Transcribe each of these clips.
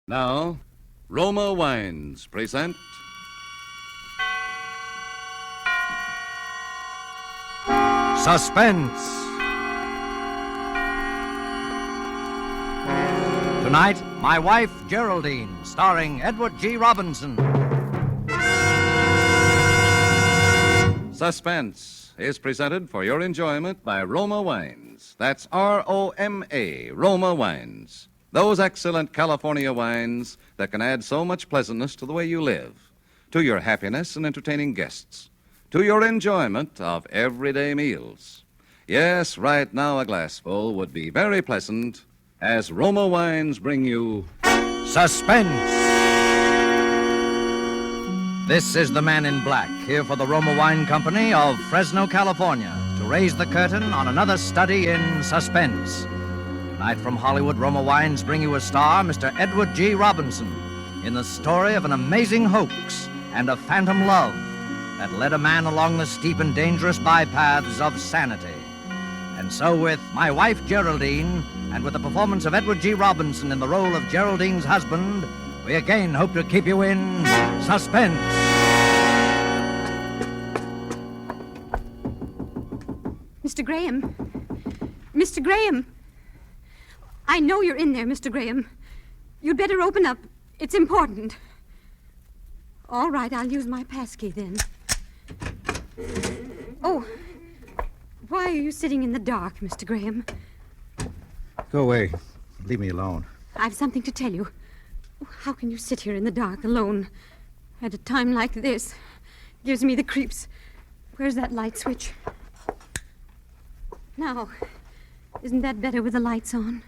Now, Roma Wines present Suspense. Tonight, My Wife, Geraldine, starring Edward G. Robinson. Suspense is presented for your enjoyment by Roma Wines. That's R-O-M-A, Roma Wines. Those excellent California wines that can add so much pleasantness to the way you live, to your happiness in entertaining guests, to your enjoyment of everyday meals. Yes, right now a glassful would be very pleasant as Roma Wines bring you Suspense. This is the Man in Black, here for the Roma Wine Company of Fresno, California, to raise the curtain on another study in suspense. Tonight from Hollywood, Roma Wines bring you a star, Mr. Edward G. Robinson, in the story of an amazing hoax and a phantom love that led a man along the steep and dangerous bypaths of sanity. And so with My Wife, Geraldine, and with the performance of Edward G. Robinson in the role of Geraldine's husband, we again hope to keep you in suspense. Mr. Graham. Mr. Graham. I know you're in there, Mr. Graham. You'd better open up. It's important. All right, I'll use my passkey then. Oh, why are you sitting in the dark, Mr. Graham? Go away. Leave me alone. I've something to tell you. How can you sit here in the dark alone at a time like this? Gives me the creeps. Where's that light switch? Now, isn't that better with the lights on?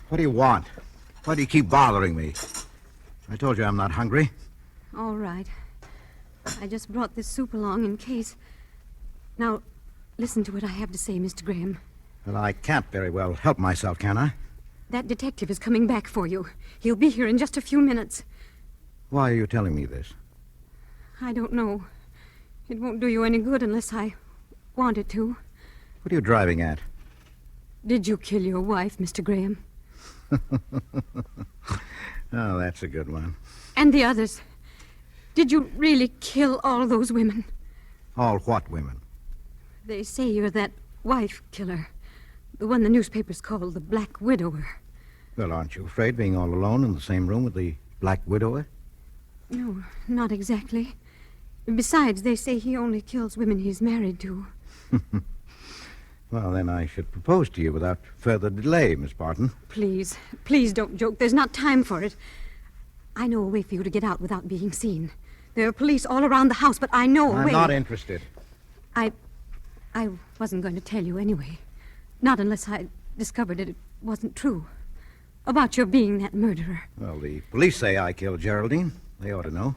What do you want? Why do you keep bothering me? I told you I'm not hungry. All right. I just brought this soup along in case. Now, listen to what I have to say, Mr. Graham. Well, I can't very well help myself, can I? That detective is coming back for you. He'll be here in just a few minutes. Why are you telling me this? I don't know. It won't do you any good unless I want it to. What are you driving at? Did you kill your wife, Mr. Graham? Oh, that's a good one. And the others. Did you really kill all those women? All what women? They say you're that wife killer. The one the newspapers call the Black Widower. Well, aren't you afraid being all alone in the same room with the Black Widower? No, not exactly. Besides, they say he only kills women he's married to. Well, then I should propose to you without further delay, Miss Barton. Please, please don't joke. There's not time for it. I know a way for you to get out without being seen. There are police all around the house, but I know a way. I'm not interested. I wasn't going to tell you anyway. Not unless I discovered it wasn't true. About your being that murderer. Well, the police say I killed Geraldine. They ought to know.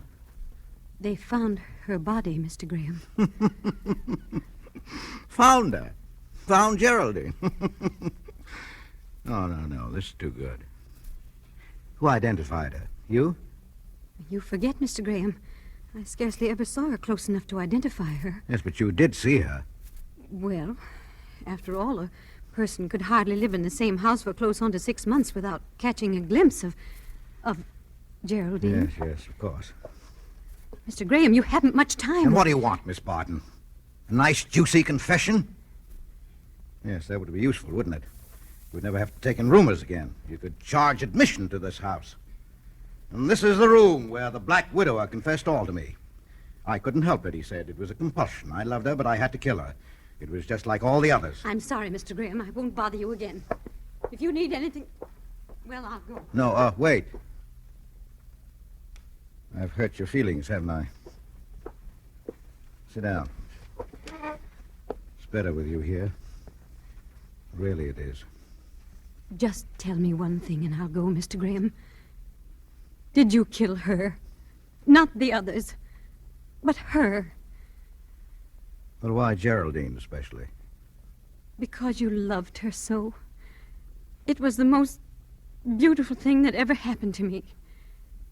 They found her body, Mr. Graham. Found her. Found Geraldine. No. This is too good. Who identified her? You? You forget, Mr. Graham. I scarcely ever saw her close enough to identify her. Yes, but you did see her. Well, after all, a person could hardly live in the same house for close on to 6 months without catching a glimpse of Geraldine. Yes, of course. Mr. Graham, you haven't much time. And what do you want, Miss Barton? A nice, juicy confession? Yes, that would be useful, wouldn't it? You'd never have to take in roomers again. You could charge admission to this house. And this is the room where the Black Widower confessed all to me. I couldn't help it, he said. It was a compulsion. I loved her, but I had to kill her. It was just like all the others. I'm sorry, Mr. Graham. I won't bother you again. If you need anything, well, I'll go. No, wait. I've hurt your feelings, haven't I? Sit down. It's better with you here. Really, it is. Just tell me one thing and I'll go, Mr. Graham. Did you kill her? Not the others, but her. Well, why Geraldine, especially? Because you loved her so. It was the most beautiful thing that ever happened to me.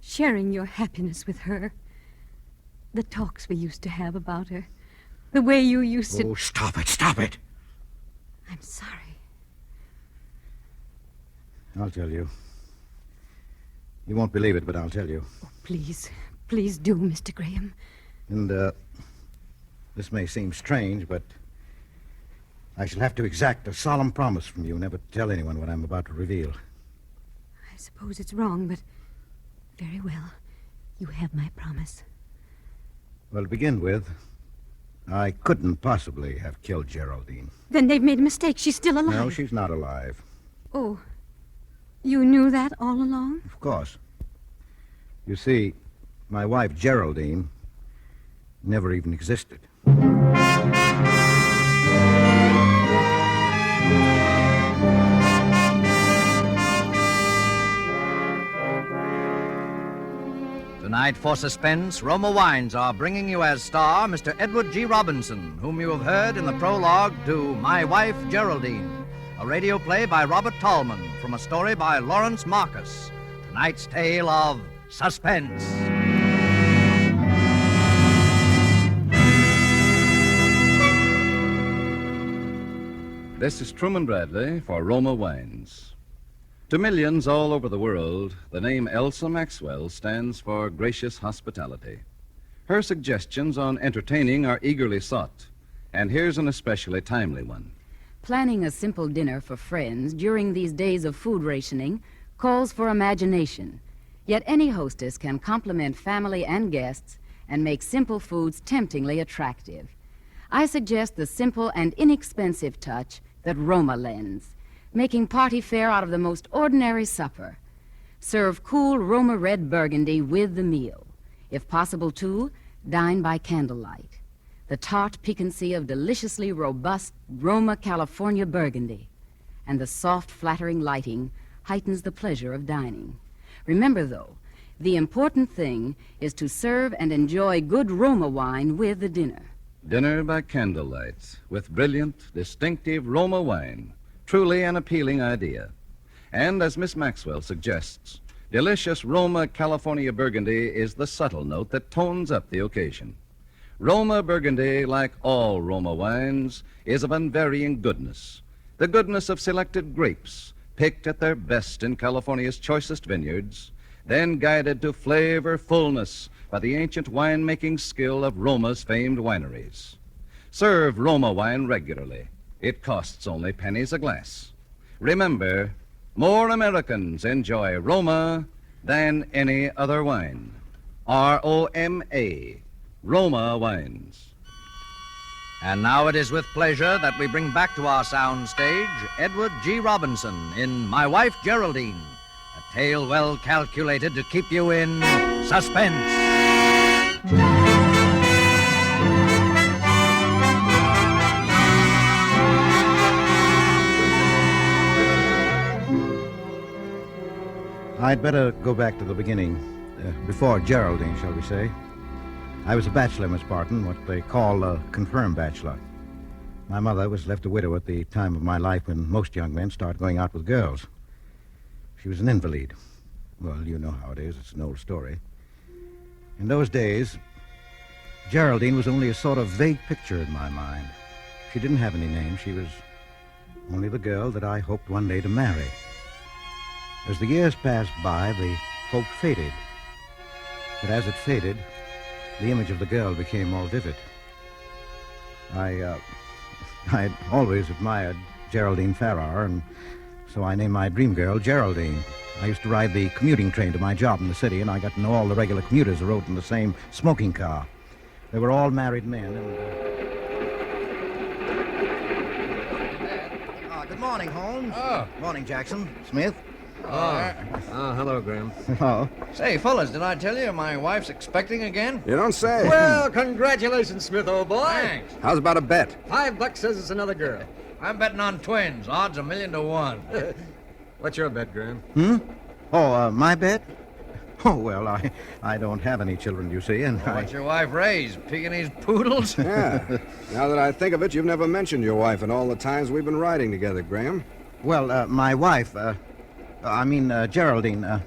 Sharing your happiness with her. The talks we used to have about her. The way you used to... Oh, stop it. I'm sorry. I'll tell you. You won't believe it, but I'll tell you. Oh, please do, Mr. Graham. And, this may seem strange, but I shall have to exact a solemn promise from you never to tell anyone what I'm about to reveal. I suppose it's wrong, but very well. You have my promise. Well, to begin with, I couldn't possibly have killed Geraldine. Then they've made a mistake. She's still alive. No, she's not alive. Oh, you knew that all along? Of course. You see, my wife, Geraldine, never even existed. Tonight for Suspense, Roma Wines are bringing you as star Mr. Edward G. Robinson, whom you have heard in the prologue to My Wife, Geraldine, a radio play by Robert Tallman from a story by Lawrence Marcus. Tonight's tale of Suspense. This is Truman Bradley for Roma Wines. To millions all over the world, the name Elsa Maxwell stands for gracious hospitality. Her suggestions on entertaining are eagerly sought, and here's an especially timely one. Planning a simple dinner for friends during these days of food rationing calls for imagination. Yet any hostess can compliment family and guests and make simple foods temptingly attractive. I suggest the simple and inexpensive touch that Roma lends, making party fare out of the most ordinary supper. Serve cool Roma red Burgundy with the meal. If possible, too, dine by candlelight. The tart piquancy of deliciously robust Roma California Burgundy. And the soft, flattering lighting heightens the pleasure of dining. Remember, though, the important thing is to serve and enjoy good Roma wine with the dinner. Dinner by candlelight with brilliant, distinctive Roma wine. Truly an appealing idea. And as Miss Maxwell suggests, delicious Roma California Burgundy is the subtle note that tones up the occasion. Roma Burgundy, like all Roma wines, is of unvarying goodness. The goodness of selected grapes, picked at their best in California's choicest vineyards, then guided to flavor fullness by the ancient winemaking skill of Roma's famed wineries. Serve Roma wine regularly. It costs only pennies a glass. Remember, more Americans enjoy Roma than any other wine. R-O-M-A, Roma Wines. And now it is with pleasure that we bring back to our sound stage Edward G. Robinson in My Wife, Geraldine, a tale well calculated to keep you in suspense. I'd better go back to the beginning, before Geraldine, shall we say. I was a bachelor, Miss Barton, what they call a confirmed bachelor. My mother was left a widow at the time of my life when most young men start going out with girls. She was an invalid. Well, you know how it is. It's an old story. In those days, Geraldine was only a sort of vague picture in my mind. She didn't have any name. She was only the girl that I hoped one day to marry. As the years passed by, the hope faded. But as it faded, the image of the girl became more vivid. I'd always admired Geraldine Farrar, and so I named my dream girl Geraldine. I used to ride the commuting train to my job in the city, and I got to know all the regular commuters who rode in the same smoking car. They were all married men, and... Good morning, Holmes. Oh. Morning, Jackson. Smith. Hello, Graham. Hello. Say, fellas, did I tell you my wife's expecting again? You don't say. Well, congratulations, Smith, old boy. Thanks. How's about a bet? $5 says it's another girl. I'm betting on twins. Odds 1,000,000 to 1. What's your bet, Graham? My bet? Oh, well, I don't have any children, you see, and What's your wife raise? Pekingese poodles? Yeah. Now that I think of it, you've never mentioned your wife in all the times we've been riding together, Graham. Well, my wife, Geraldine,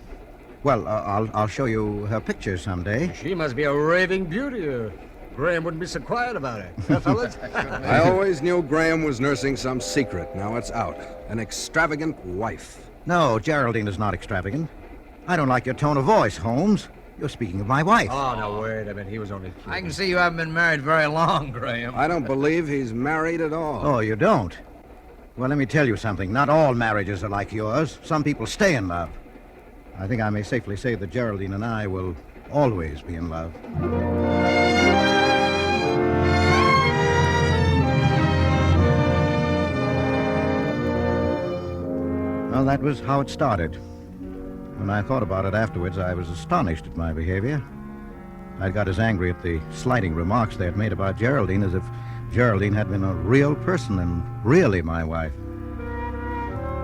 I'll show you her picture someday. She must be a raving beauty. Graham wouldn't be so quiet about it. Huh, fellas? I always knew Graham was nursing some secret. Now it's out. An extravagant wife. No, Geraldine is not extravagant. I don't like your tone of voice, Holmes. You're speaking of my wife. Oh, no, wait a minute. He was only kidding. I can see you haven't been married very long, Graham. I don't believe he's married at all. Oh, you don't? Well, let me tell you something. Not all marriages are like yours. Some people stay in love. I think I may safely say that Geraldine and I will always be in love. Well, that was how it started. When I thought about it afterwards, I was astonished at my behavior. I got as angry at the slighting remarks they had made about Geraldine as if Geraldine had been a real person and really my wife.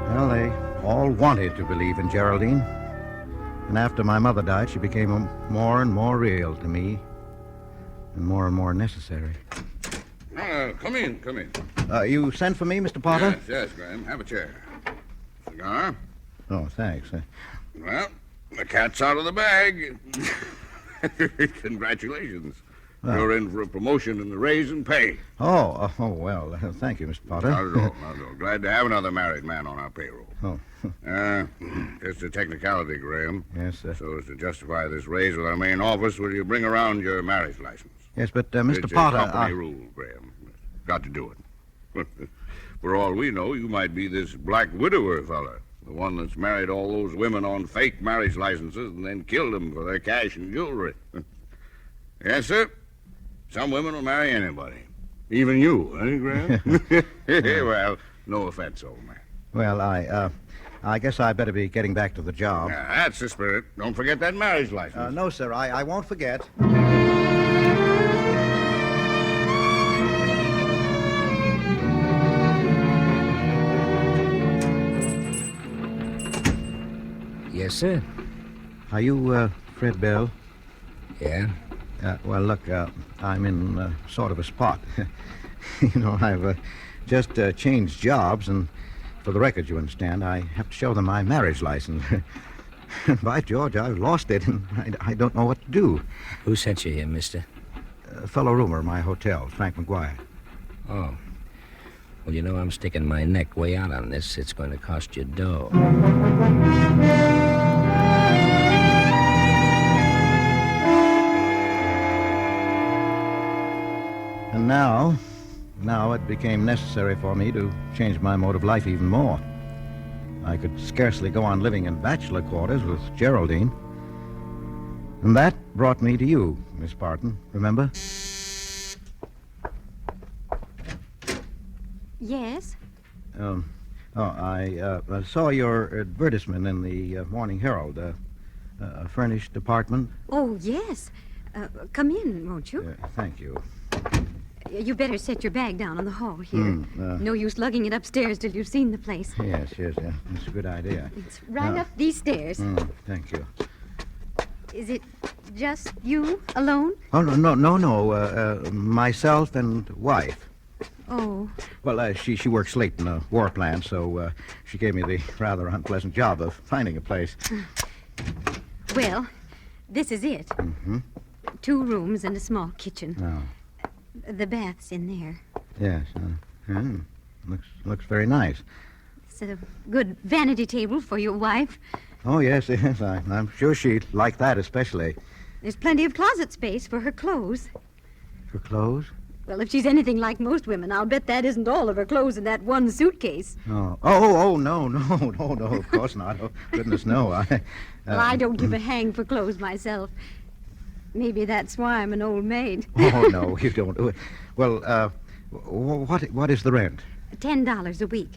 Well, they all wanted to believe in Geraldine. And after my mother died, she became more and more real to me and more necessary. Come in. You sent for me, Mr. Potter? Yes, Graham. Have a chair. Cigar? Oh, thanks. Well, the cat's out of the bag. Congratulations. Oh. You're in for a promotion and a raise in pay. Well, thank you, Mr. Potter. Not at all. Glad to have another married man on our payroll. Oh. Just a technicality, Graham. Yes, sir. So as to justify this raise with our main office, will you bring around your marriage license? Yes, but, Mr. It's Potter... a company rule, Graham. Got to do it. For all we know, you might be this black widower fella. The one that's married all those women on fake marriage licenses and then killed them for their cash and jewelry. Yes, sir. Some women will marry anybody. Even you, eh, Graham? Well, no offense, old man. Well, I guess I better be getting back to the job. That's the spirit. Don't forget that marriage license. No, sir, I won't forget. Yes, sir. Are you, Fred Bell? Yeah? Well, look, I'm in sort of a spot. I've just changed jobs, and for the record, you understand, I have to show them my marriage license. By George, I've lost it, and I don't know what to do. Who sent you here, mister? A fellow roomer at my hotel, Frank McGuire. Oh. Well, I'm sticking my neck way out on this. It's going to cost you dough. And now it became necessary for me to change my mode of life even more. I could scarcely go on living in bachelor quarters with Geraldine. And that brought me to you, Miss Barton, remember? Yes? I saw your advertisement in the Morning Herald. A furnished apartment. Oh, yes. Come in, won't you? Thank you. You better set your bag down on the hall here. No use lugging it upstairs till you've seen the place. Yes. That's a good idea. It's right up these stairs. Thank you. Is it just you alone? Oh, no. Myself and wife. Oh. Well, she works late in a war plant, so she gave me the rather unpleasant job of finding a place. Well, this is it. 2 rooms and a small kitchen. Oh. The bath's in there. Yes. Looks very nice. It's a good vanity table for your wife. Oh, yes. I'm sure she'd like that especially. There's plenty of closet space for her clothes. For clothes? Well, if she's anything like most women, I'll bet that isn't all of her clothes in that one suitcase. Oh, no, of course not. Oh, goodness, no. Well, I don't give a hang for clothes myself. Maybe that's why I'm an old maid. Oh, no, you don't. Well, what is the rent? $10 a week.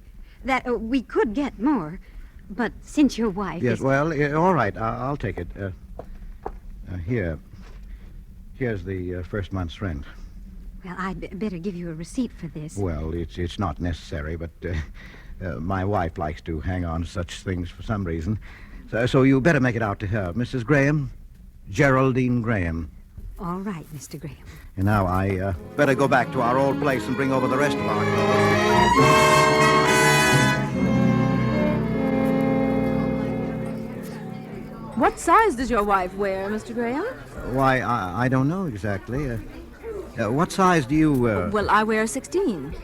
That we could get more, but since your wife Yes, is... well, all right, I'll take it. Here's the first month's rent. Well, I'd better give you a receipt for this. Well, it's not necessary, but my wife likes to hang on to such things for some reason. So you better make it out to her. Mrs. Graham, Geraldine Graham. All right, Mr. Graham. And now I better go back to our old place and bring over the rest of our clothes. What size does your wife wear, Mr. Graham? Why, I don't know exactly. What size do you... Well, I wear 16.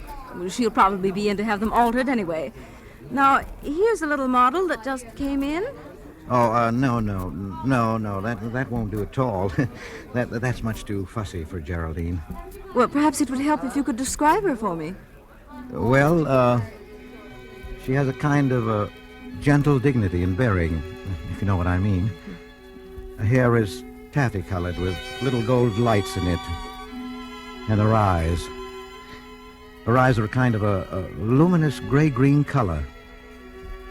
She'll probably be in to have them altered anyway. Now, here's a little model that just came in. Oh, no. That won't do at all. That's much too fussy for Geraldine. Well, perhaps it would help if you could describe her for me. Well, she has a kind of a gentle dignity in bearing, if you know what I mean. Her hair is taffy-colored with little gold lights in it. And her eyes. Her eyes are a kind of a luminous gray-green color.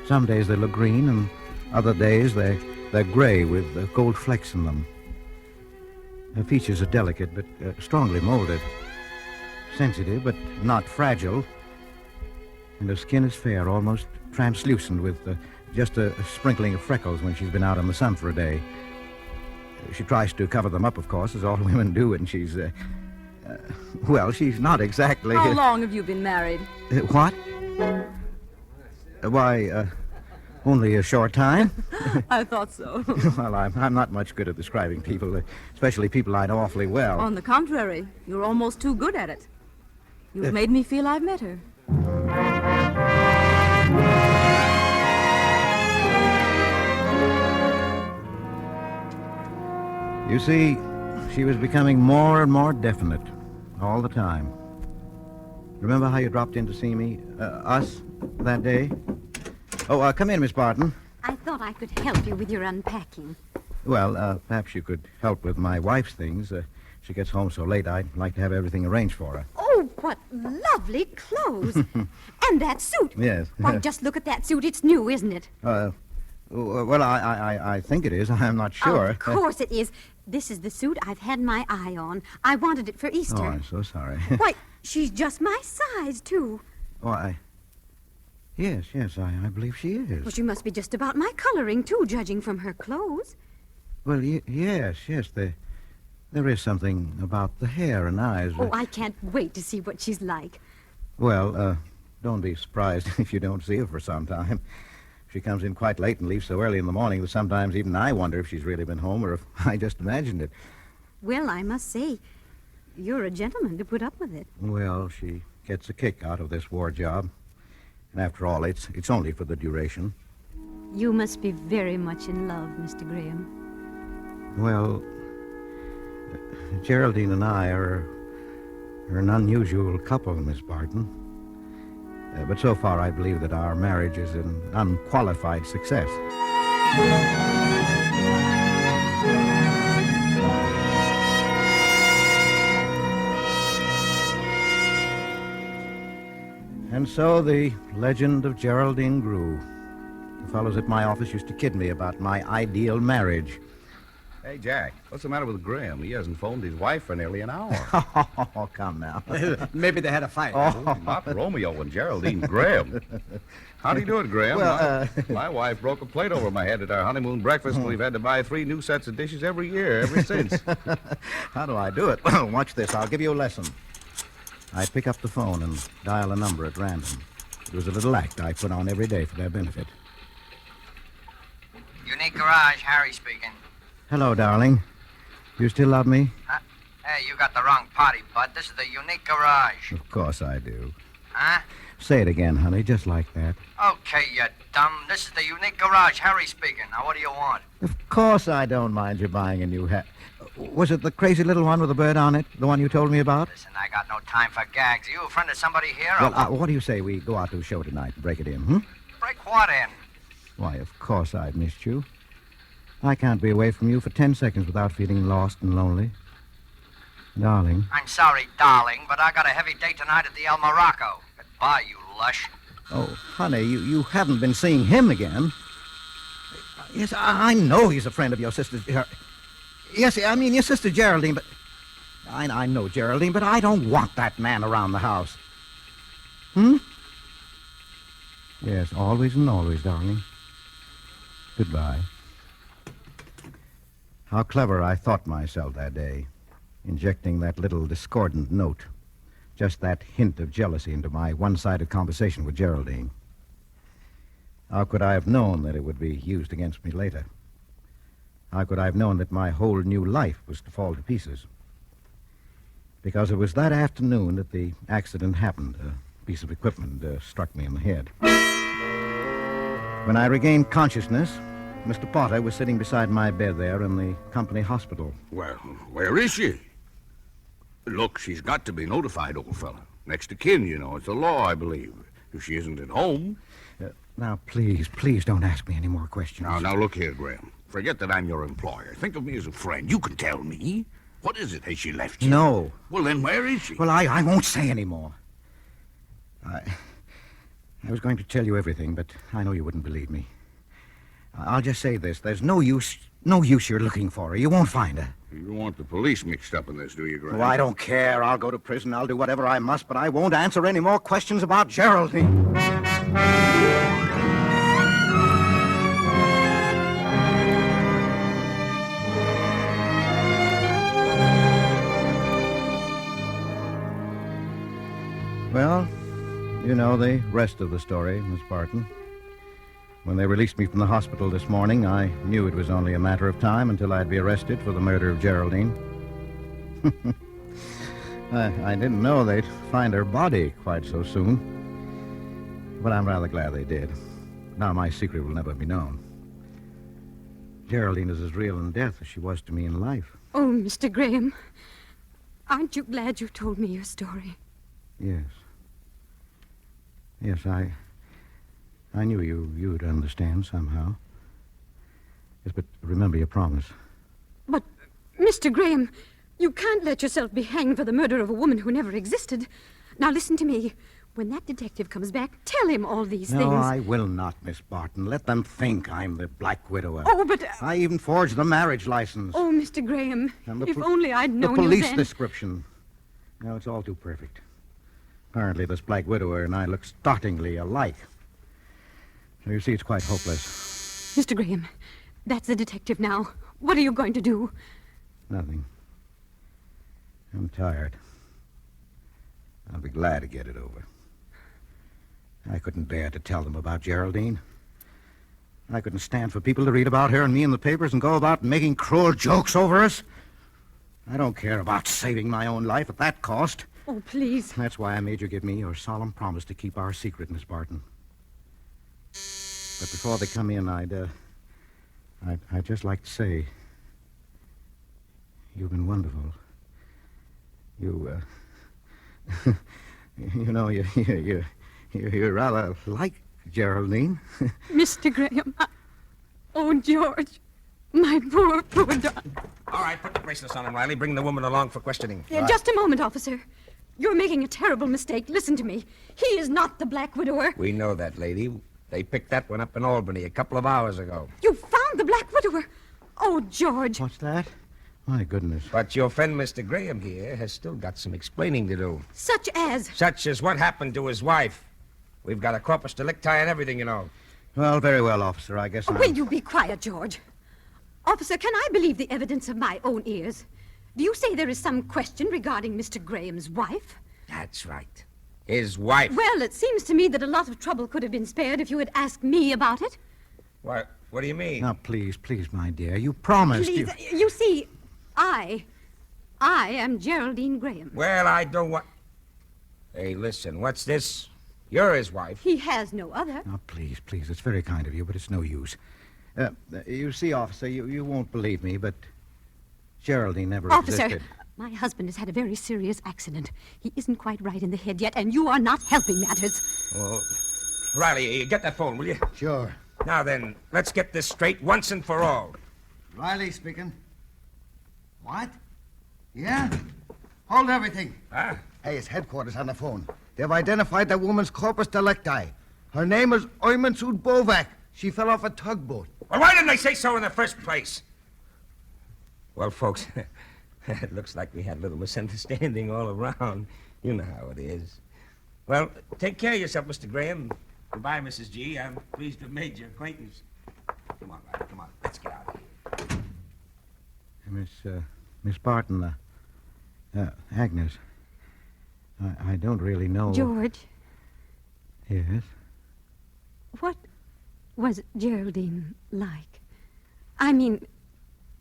Some days they look green, and other days they're gray with gold flecks in them. Her features are delicate, but strongly molded. Sensitive, but not fragile. And her skin is fair, almost translucent, with just a sprinkling of freckles when she's been out in the sun for a day. She tries to cover them up, of course, as all women do, and she's, well, she's not exactly... How long have you been married? What? Why, only a short time. I thought so. Well, I'm not much good at describing people, especially people I know awfully well. On the contrary, you're almost too good at it. You've made me feel I've met her. You see, she was becoming more and more definite all the time. Remember how you dropped in to see me, us, that day? Oh, come in, Miss Barton. I thought I could help you with your unpacking. Well, perhaps you could help with my wife's things. She gets home so late, I'd like to have everything arranged for her. Oh, what lovely clothes. And that suit. Yes. Why, just look at that suit. It's new, isn't it? Well, I think it is. I'm not sure. Of course it is. This is the suit I've had my eye on. I wanted it for Easter. Oh, I'm so sorry. Why, she's just my size, too. Oh, Yes, I believe she is. Well, she must be just about my coloring, too, judging from her clothes. Well, yes, there is something about the hair and eyes. Oh, I can't wait to see what she's like. Well, don't be surprised if you don't see her for some time. She comes in quite late and leaves so early in the morning that sometimes even I wonder if she's really been home or if I just imagined it. Well, I must say, you're a gentleman to put up with it. Well, she gets a kick out of this war job. And after all, it's only for the duration. You must be very much in love, Mr. Graham. Well, Geraldine and I are an unusual couple, Miss Barton. But so far, I believe that our marriage is an unqualified success. And so the legend of Geraldine grew. The fellows at my office used to kid me about my ideal marriage. Hey, Jack, what's the matter with Graham? He hasn't phoned his wife for nearly an hour. Oh, come now. Maybe they had a fight. Not Romeo and Geraldine, Graham. How do you do it, Graham? Well, My wife broke a plate over my head at our honeymoon breakfast, and we've had to buy 3 new sets of dishes every year ever since. How do I do it? Well, watch this. I'll give you a lesson. I pick up the phone and dial a number at random. It was a little act I put on every day for their benefit. Unique Garage, Harry speaking. Hello, darling. You still love me? Huh? Hey, you got the wrong party, bud. This is the Unique Garage. Of course I do. Huh? Say it again, honey, just like that. Okay, you dumb. This is the Unique Garage, Harry speaking. Now, what do you want? Of course I don't mind you buying a new hat. Was it the crazy little one with the bird on it? The one you told me about? Listen, I got no time for gags. Are you a friend of somebody here? Well, what do you say we go out to a show tonight and break it in, hmm? Break what in? Why, of course I've missed you. I can't be away from you for 10 seconds without feeling lost and lonely. Darling. I'm sorry, darling, but I got a heavy date tonight at the El Morocco. Goodbye, you lush. Oh, honey, you haven't been seeing him again. Yes, I know he's a friend of your sister's. Yes, I mean your sister Geraldine, but... I know Geraldine, but I don't want that man around the house. Hmm? Yes, always and always, darling. Goodbye. How clever I thought myself that day, injecting that little discordant note, just that hint of jealousy into my one-sided conversation with Geraldine. How could I have known that it would be used against me later? How could I have known that my whole new life was to fall to pieces? Because it was that afternoon that the accident happened. A piece of equipment struck me in the head. When I regained consciousness, Mr. Potter was sitting beside my bed there in the company hospital. Well, where is she? Look, she's got to be notified, old fella. Next to kin, you know. It's the law, I believe. If she isn't at home... Now, please don't ask me any more questions. Now, look here, Graham. Forget that I'm your employer. Think of me as a friend. You can tell me. What is it? Has she left you? No. Well, then where is she? Well, I won't say any more. I was going to tell you everything, but I know you wouldn't believe me. I'll just say this. There's no use you're looking for her. You won't find her. You don't want the police mixed up in this, do you, Graham? Oh, I don't care. I'll go to prison. I'll do whatever I must, but I won't answer any more questions about Geraldine. Well, you know the rest of the story, Miss Barton. When they released me from the hospital this morning, I knew it was only a matter of time until I'd be arrested for the murder of Geraldine. I didn't know they'd find her body quite so soon. But I'm rather glad they did. Now my secret will never be known. Geraldine is as real in death as she was to me in life. Oh, Mr. Graham, aren't you glad you told me your story? Yes. Yes, I knew you'd understand somehow. Yes, but remember your promise. But, Mr. Graham, you can't let yourself be hanged for the murder of a woman who never existed. Now, listen to me. When that detective comes back, tell him all these things. No, I will not, Miss Barton. Let them think I'm the Black Widower. Oh, but... I even forged the marriage license. Oh, Mr. Graham, if only I'd known the police you then. description. No, it's all too perfect. Apparently, this Black Widower and I look startlingly alike. So you see, it's quite hopeless. Mr. Graham, that's the detective now. What are you going to do? Nothing. I'm tired. I'll be glad to get it over. I couldn't bear to tell them about Geraldine. I couldn't stand for people to read about her and me in the papers and go about making cruel jokes over us. I don't care about saving my own life at that cost. Oh, please. That's why I made you give me your solemn promise to keep our secret, Miss Barton. But before they come in, I'd just like to say, you've been wonderful. You know, you're rather like Geraldine. Mr. Graham, oh, George, my poor dog. All right, put the bracelets on him, Riley. Bring the woman along for questioning. Just a moment, officer. You're making a terrible mistake. Listen to me. He is not the Black Widower. We know that, lady. They picked that one up in Albany a couple of hours ago. You found the Black Widower. Oh, George. What's that? My goodness. But your friend, Mr. Graham here, has still got some explaining to do. Such as? Such as what happened to his wife. We've got a corpus delicti and everything, you know. Well, very well, officer. I guess Will you be quiet, George? Officer, can I believe the evidence of my own ears? Do you say there is some question regarding Mr. Graham's wife? That's right. His wife. Well, it seems to me that a lot of trouble could have been spared if you had asked me about it. What do you mean? Now, please, my dear. You promised. Please, you see, I am Geraldine Graham. Well, I don't want... Hey, listen, what's this? You're his wife. He has no other. Now, please, it's very kind of you, but it's no use. You see, officer, you won't believe me, but Geraldine never existed. Officer, my husband has had a very serious accident. He isn't quite right in the head yet, and you are not helping matters. Oh, Riley, get that phone, will you? Sure. Now then, let's get this straight once and for all. Riley speaking. What? Yeah? Hold everything. Huh? Hey, it's headquarters on the phone. They've identified that woman's corpus delicti. Her name is Oymansud Bovak. She fell off a tugboat. Well, why didn't they say so in the first place? Well, folks, it looks like we had a little misunderstanding all around. You know how it is. Well, take care of yourself, Mr. Graham. Goodbye, Mrs. G. I'm pleased to have made your acquaintance. Come on, Riley, come on. Let's get out of here. Miss Barton, Agnes, I don't really know... George. Yes? What was Geraldine like? I mean,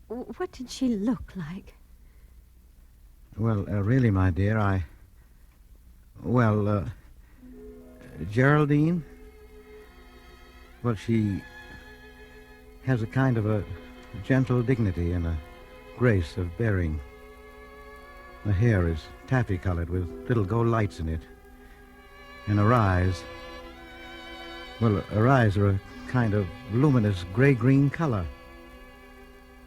what did she look like? Well, really, my dear, Geraldine? Well, she has a kind of a gentle dignity and a grace of bearing. Her hair is taffy-colored with little gold lights in it. And her eyes... Well, her eyes are a kind of luminous gray-green color.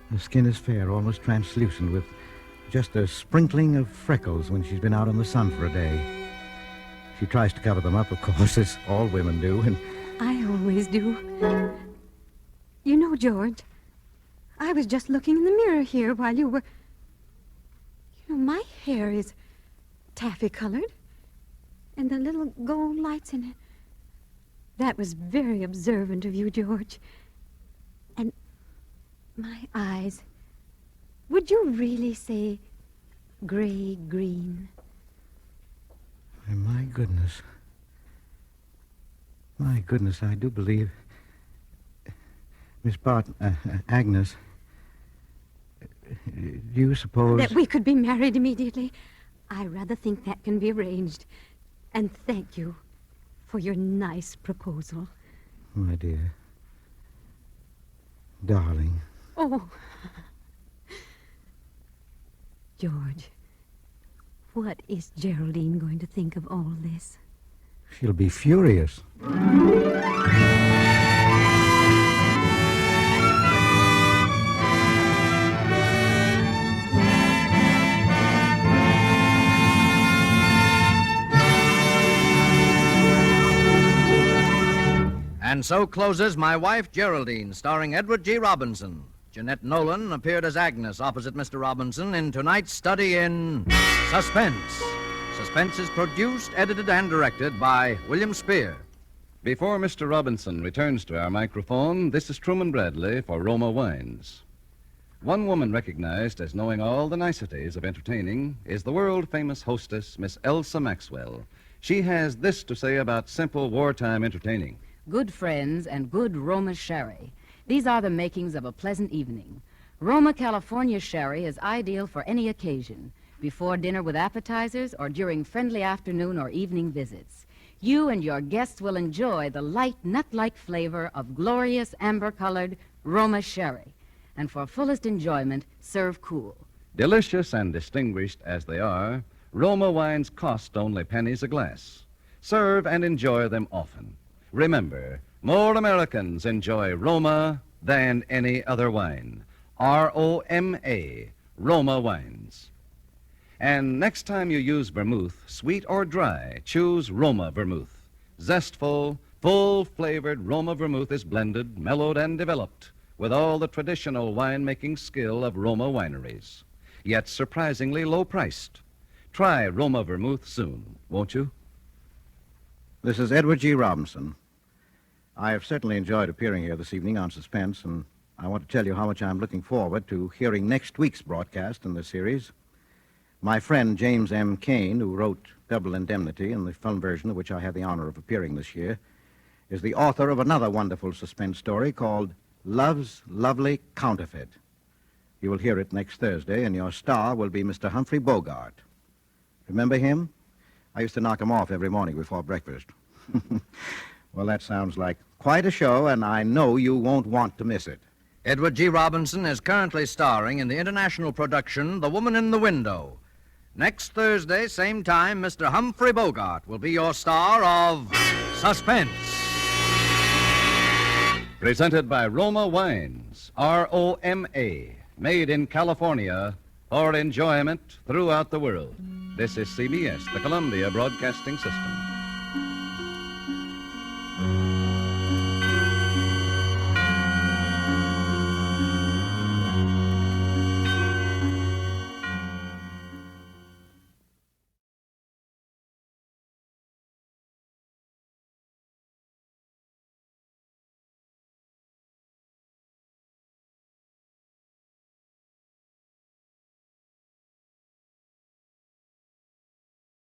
Her skin is fair, almost translucent, with just a sprinkling of freckles when she's been out in the sun for a day. She tries to cover them up, of course, as all women do, and... I always do. You know, George, I was just looking in the mirror here while you were... You know, my hair is taffy-colored, and the little gold lights in it. That was very observant of you, George. And my eyes... Would you really say gray-green? My goodness. My goodness, I do believe... Miss Agnes, do you suppose... That we could be married immediately? I rather think that can be arranged. And thank you for your nice proposal. My dear. Darling. Oh. George, what is Geraldine going to think of all this? She'll be furious. And so closes My Wife, Geraldine, starring Edward G. Robinson. Jeanette Nolan appeared as Agnes opposite Mr. Robinson in tonight's study in Suspense. Suspense is produced, edited, and directed by William Spear. Before Mr. Robinson returns to our microphone, this is Truman Bradley for Roma Wines. One woman recognized as knowing all the niceties of entertaining is the world-famous hostess, Miss Elsa Maxwell. She has this to say about simple wartime entertaining. Good friends and good Roma sherry. These are the makings of a pleasant evening. Roma, California sherry is ideal for any occasion, before dinner with appetizers or during friendly afternoon or evening visits. You and your guests will enjoy the light, nut-like flavor of glorious amber-colored Roma sherry. And for fullest enjoyment, serve cool. Delicious and distinguished as they are, Roma wines cost only pennies a glass. Serve and enjoy them often. Remember, more Americans enjoy Roma than any other wine. R-O-M-A, Roma wines. And next time you use vermouth, sweet or dry, choose Roma vermouth. Zestful, full-flavored Roma vermouth is blended, mellowed, and developed with all the traditional wine-making skill of Roma wineries, yet surprisingly low-priced. Try Roma vermouth soon, won't you? This is Edward G. Robinson. I have certainly enjoyed appearing here this evening on Suspense, and I want to tell you how much I'm looking forward to hearing next week's broadcast in the series. My friend James M. Cain, who wrote Double Indemnity, in the film version of which I had the honor of appearing this year, is the author of another wonderful suspense story called Love's Lovely Counterfeit. You will hear it next Thursday, and your star will be Mr. Humphrey Bogart. Remember him? I used to knock him off every morning before breakfast. Well, that sounds like quite a show, and I know you won't want to miss it. Edward G. Robinson is currently starring in the international production The Woman in the Window. Next Thursday, same time, Mr. Humphrey Bogart will be your star of Suspense. Presented by Roma Wines, R-O-M-A, made in California for enjoyment throughout the world. This is CBS, the Columbia Broadcasting System.